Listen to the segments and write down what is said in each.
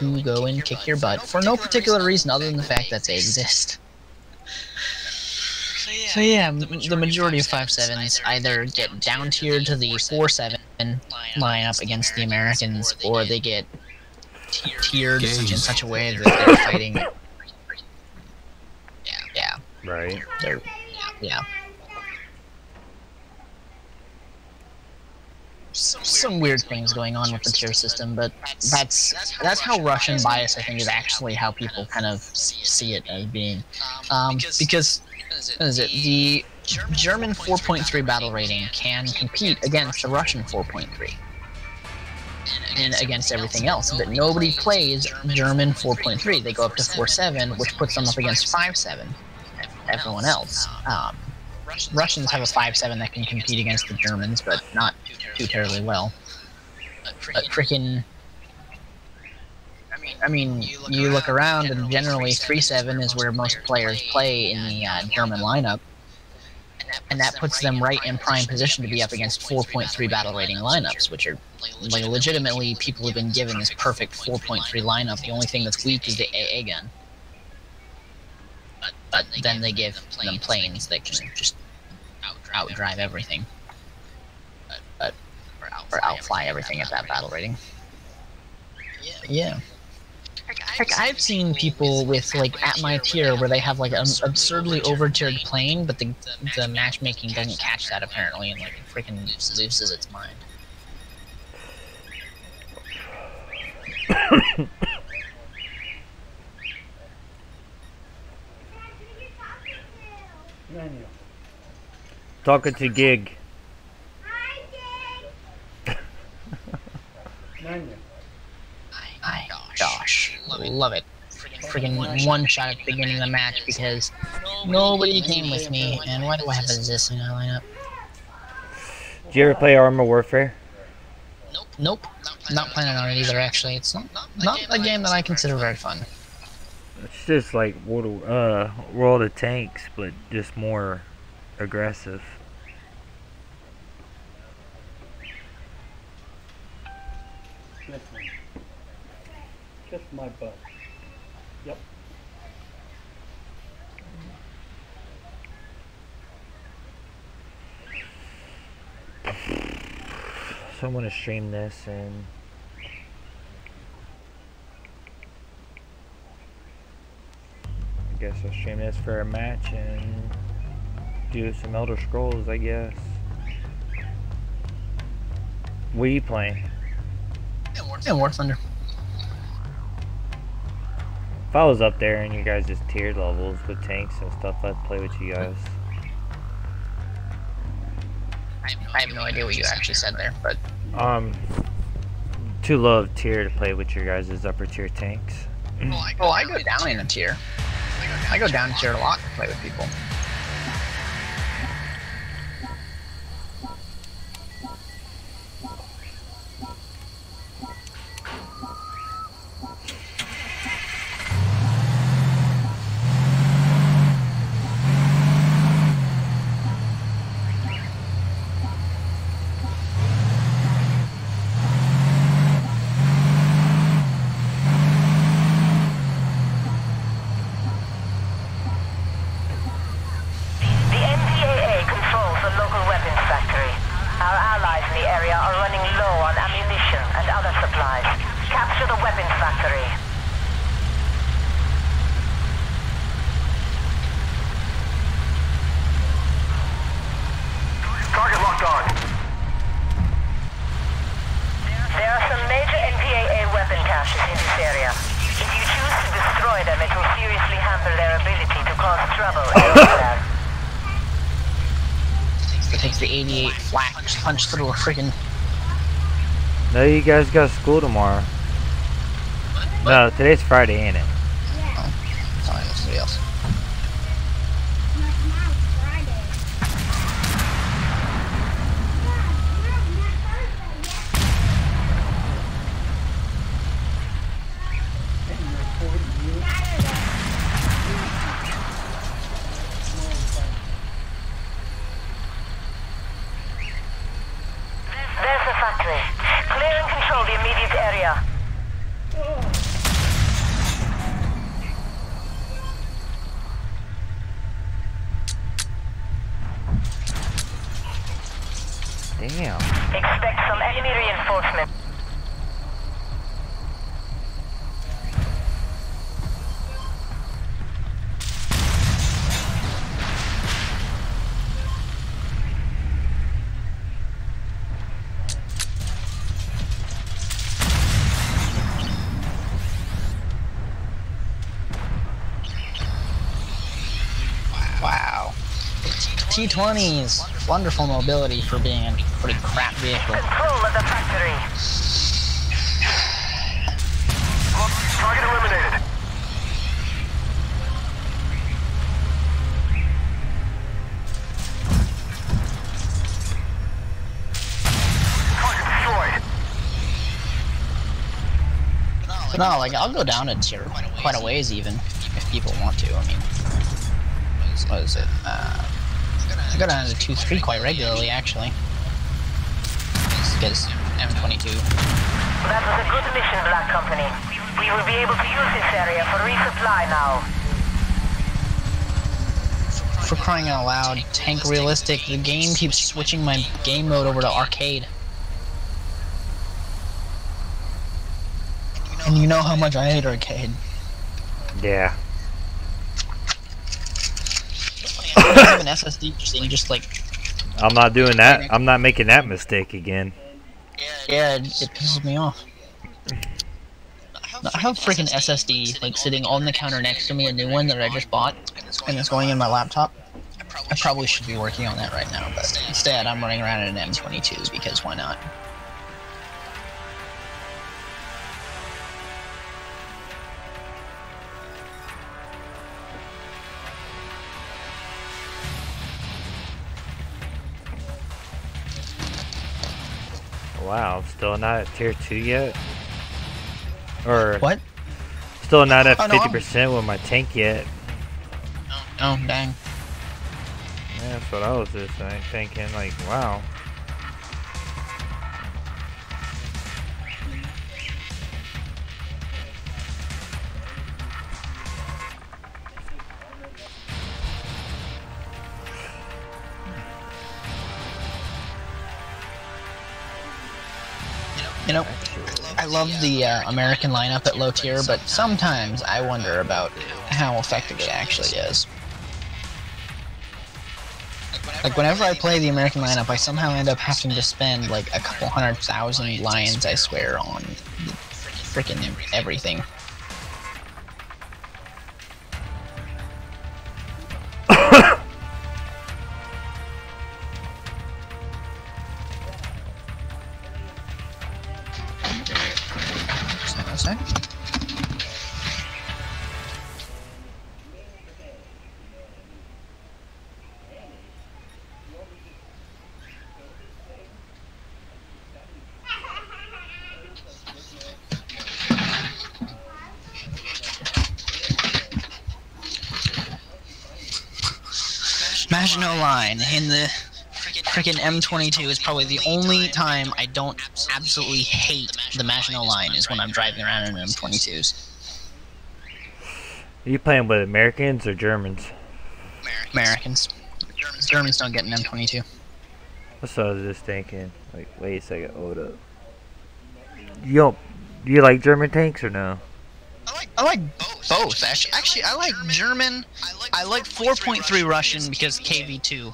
to go and kick your butt for no particular reason other than the fact that they exist. So yeah, the majority of 5-7s either get down tiered to the 4-7 lineup against the Americans, or they get tiered in such a way that they're fighting. Yeah. Right. Yeah. Some weird things going on with the tier system, but that's how Russian bias, I think, is actually how people kind of see it as being. Because what is it? The German 4.3 battle rating can compete against the Russian 4.3 and against everything else, but nobody plays German 4.3. They go up to 4.7, which puts them up against 5.7. Everyone else. Russians have a 5.7 that can compete against the Germans, but not too terribly well. But freaking, I mean, you look around, and generally 3.7 is where most players play in the German lineup, and that puts them right in prime position to be up against 4.3 battle rating lineups, which are like legitimately people have been given this perfect 4.3 lineup. The only thing that's weak is the AA gun. But then they give them planes that can just outdrive everything, or outfly everything at that battle rating. Yeah. Heck, I've seen people with, like, at my tier where they have, like, an absurdly over-tiered plane, but the matchmaking doesn't catch that, apparently, and, like, freaking loses its mind. Talking to Gig. Gosh, love it. Freaking one shot at the beginning of the match because nobody came with me, and why do I have this in my lineup? Did you ever play Armor Warfare? Nope. Not planning on it either, actually. It's not a game that I consider very fun. It's just like World of Tanks, but just more aggressive. Just my butt. Yep. So I'm gonna stream this, and I guess I'll stream this for a match and do some Elder Scrolls, I guess. What are you playing? Yeah, War Thunder. If I was up there and you guys just tiered levels with tanks and stuff, I'd play with you guys. I have no idea what you actually said there, but Too low of tier to play with your guys' upper tier tanks. well, I go down in a tier. I go down tier a lot to play with people. Punch through a freaking. No, you guys got school tomorrow. No, today's Friday, ain't it? Oh, sorry, that's somebody else. Damn. Expect some enemy reinforcement. Wow. T-20s. Wonderful mobility for being a pretty crap vehicle. Control of the factory. Target eliminated. Target destroyed. But no, like, I'll go down a tier quite a ways even, if people want to. I mean, what is it? I go down to 2-3 quite regularly, actually. Because M22. That was a good mission, Black Company. We will be able to use this area for resupply now. For crying out loud, tank realistic, the game keeps switching my game mode over to arcade. And you know how much I hate arcade. Yeah. You have an SSD and just like... I'm not doing that. I'm not making that mistake again. Yeah, it pisses me off. I have a freaking SSD like sitting on the counter next to me, a new one that I just bought, and it's going in my laptop. I probably should be working on that right now, but instead I'm running around in an M22 because why not? Wow, I'm still not at tier 2 yet? Or What? still not at Oh, no, 50% with my tank yet. Oh, dang. Yeah, that's what I was just thinking, like, wow. You know, I love the American lineup at low tier, but sometimes I wonder about how effective it actually is. Like, whenever I play the American lineup, I somehow end up having to spend like a couple 100,000 lions, I swear, on freaking everything. Maginot Line in the frickin' M22 is probably the only time I don't absolutely hate the Maginot Line is when I'm driving around in M22s. Are you playing with Americans or Germans? Americans. Germans don't get an M22. That's what I was just thinking. Like, wait a second, hold up. Do you like German tanks or no? I like both. Actually, I like German. I like 4.3 Russian because KV2.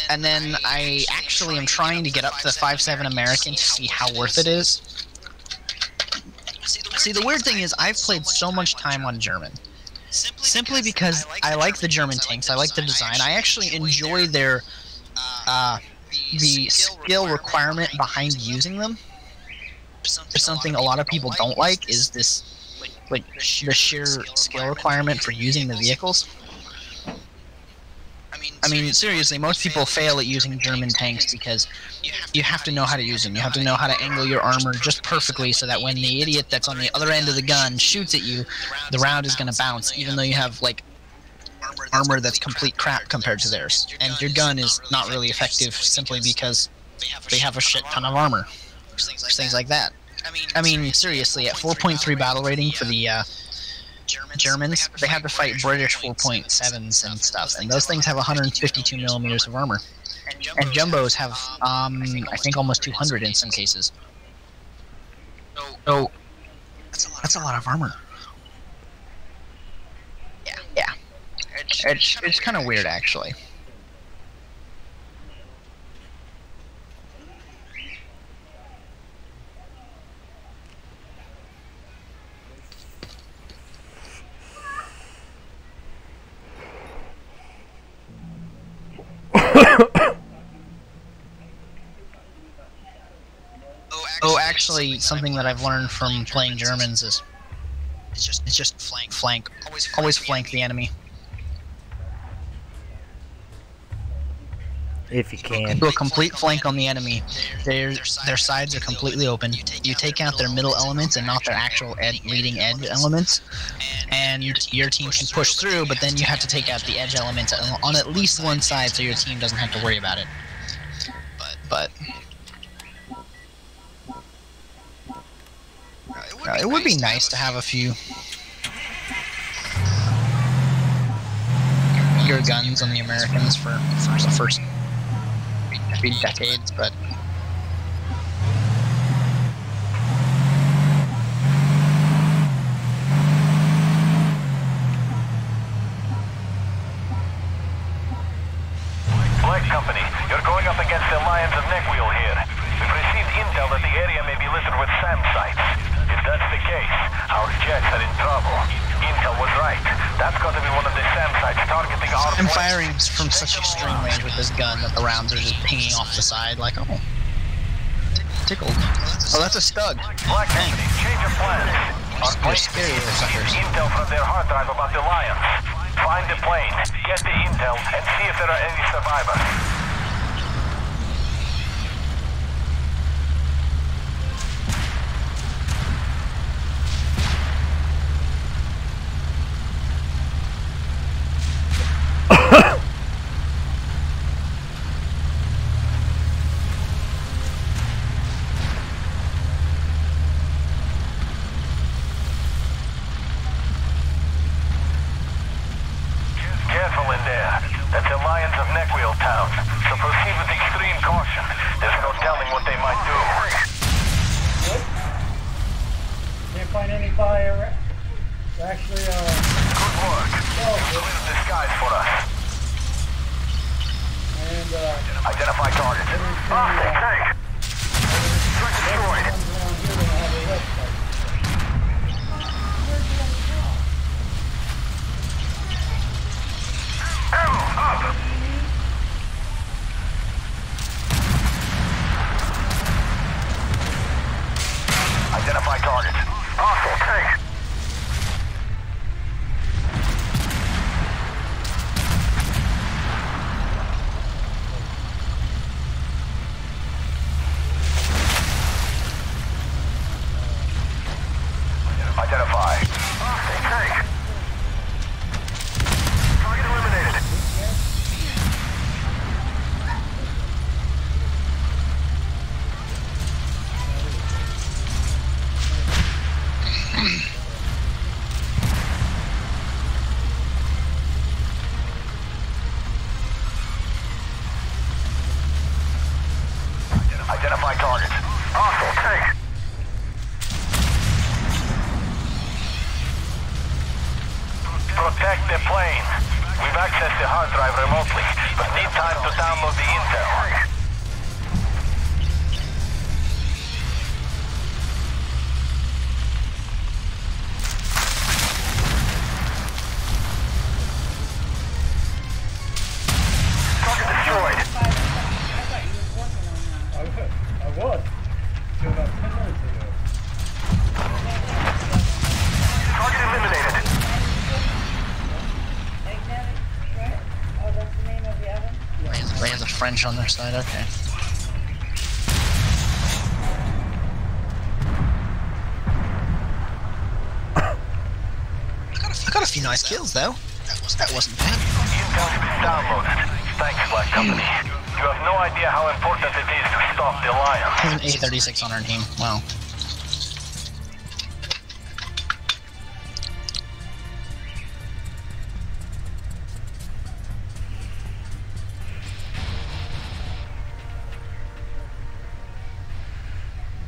And then I actually am trying to get up to the 5.7 American to see how worth it is. See, the weird thing is I've played so much time on German. Simply because I like the German tanks. I like the design. I actually enjoy their the skill requirement behind using them. Something a lot of people don't like is this, like, the sheer skill requirement for using the vehicles. I mean, seriously, most people fail at using German tanks because you have to know how to use them. You have to know how to angle your armor just perfectly so that when the idiot that's on the other end of the gun shoots at you, the round is going to bounce, even though you have, like, armor that's complete crap compared to theirs. And your gun is not really effective simply because they have a shit ton of armor. Things like that. I mean, seriously, at 4.3 battle rating for the Germans, they have to fight British 4.7s and stuff, and those things have 152 millimeters of armor. and jumbos have, I think almost 200 in some cases. So that's a lot of armor. Yeah. It's kind of weird, actually. Oh, actually, something that I've learned from playing Germans is it's just flank. Always flank the enemy. If you can. Do a complete flank on the enemy. Their sides are completely open. You take out their middle elements and not their actual leading edge elements, and your team can push through. But then you have to take out the edge elements on at least one side, so your team doesn't have to worry about it. But it would be nice to have a few bigger guns on the Americans for the first few decades, but Black Company, you're going up against the Lions of Neckwheel here. We've received intel that the area may be littered with SAM sites. If that's the case, our jets are in trouble. Intel was right. That's got to be one of the SAM sites targeting our... I'm firing from such extreme range with this gun that the rounds are just pinging off the side like, oh, tickled. Oh, that's a stug. Black Company, change of plans. Our They're plane scary little suckers. intel from their hard drive about the Lions. Find the plane, get the intel, and see if there are any survivors. Careful in there. That's the Lions of Neckwheel town. So proceed with extreme caution. There's no telling what they might do. What? Can't find any fire. Actually, Good work. Clear the skies for us. and Identify target. Take. Threat destroyed. ones around here don't have a website. Ammo up. Identify target. Hostile tank. Identify. Hostile tank. Target eliminated. Identify target. Hostile tank. Protect the plane. We've accessed the hard drive remotely, but need time to download the intel. Target destroyed. I was. Till about 10 minutes ago. Target eliminated. Oh, that's the name of the oven? They have the French on their side, okay. I got a few nice kills, though. That wasn't bad. Intel's been downloaded. Thanks, Black Company. You have no idea how important it is to stop the Lions. Has an A36 on our team. Wow.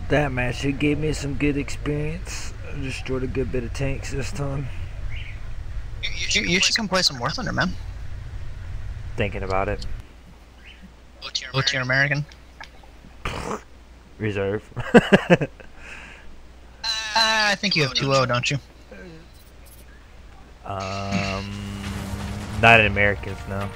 That match, it gave me some good experience. I destroyed a good bit of tanks this time. You should come play some War Thunder, man. Thinking about it. Go to your American. Reserve. I think you have 2-0, don't you? Not in Americans, no.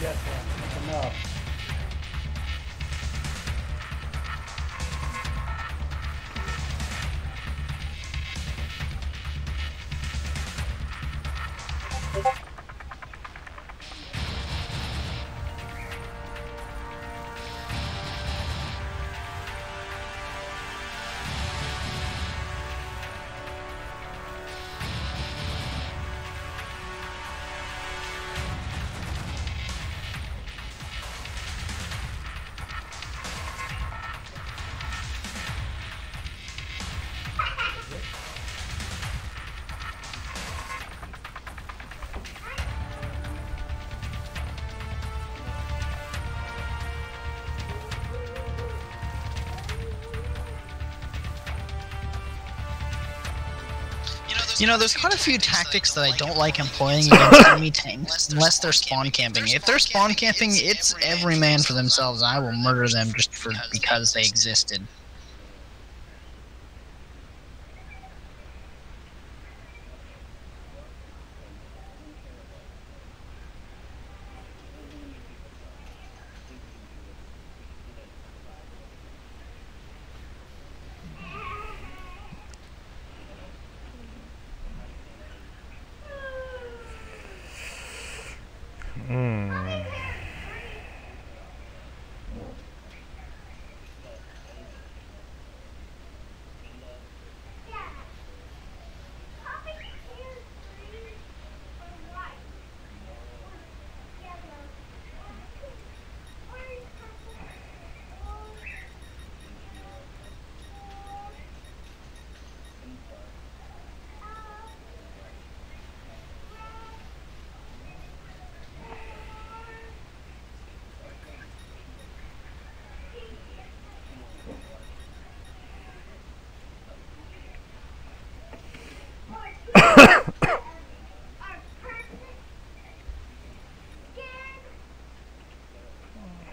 Yes, that's enough. You know, there's quite a few tactics that I don't like employing against enemy tanks, unless they're spawn camping. If they're spawn camping, it's every man for themselves. I will murder them just because they existed.